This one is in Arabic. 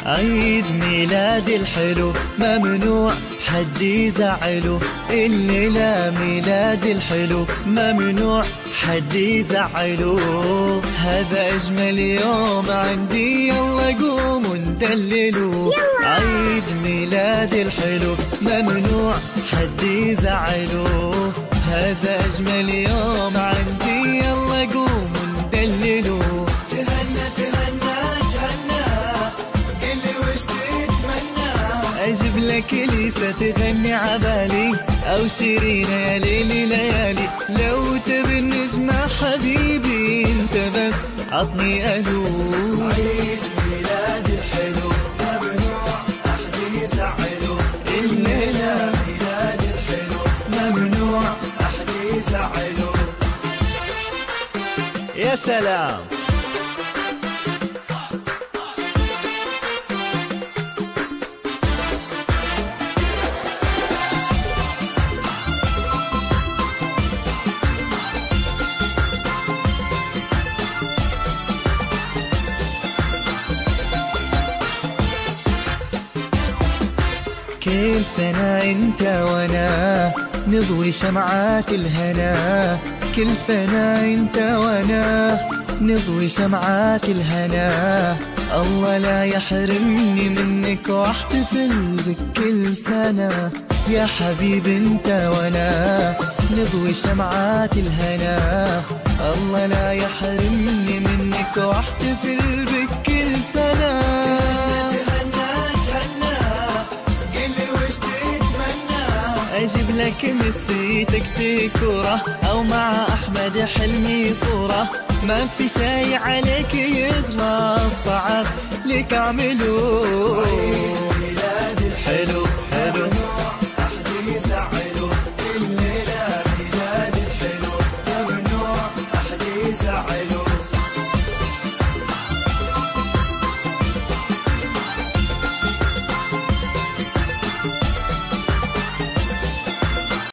عيد ميلادي الحلو ممنوع حد يزعله، الليلة ميلادي الحلو ممنوع حد يزعله. هذا أجمل يوم عندي، يلا قوموا ندللوا. عيد ميلادي الحلو ممنوع حد يزعله، هذا أجمل يوم عندي، يلا قوموا ندللوا. تهنى تهنى تهنى، قلي وش تتمنى، أجيب لك ليسا تغني عبالي، أو شيرين يا ليلي ليالي. لو تبي النجمة حبيبي انت بس عطني ألو. عيد ميلادي الحلو ممنوع أحد يزعله، الليلة ميلادي الحلو ممنوع أحد يزعله. يا سلام. كل سنة انت وانا نضوي شمعات الهنا، كل سنة انت وانا نضوي شمعات الهنا. الله لا يحرمني منك واحتفل بك كل سنة، يا حبيب انت وانا نضوي شمعات الهنا. الله لا يحرمني منك واحتفل بك كل سنة. أجيب لك مسيتك تكورة، أو مع أحمد حلمي صورة، ما في شي عليك يغلى، صعب لك أعمله. عيد ميلادي الحلو حلو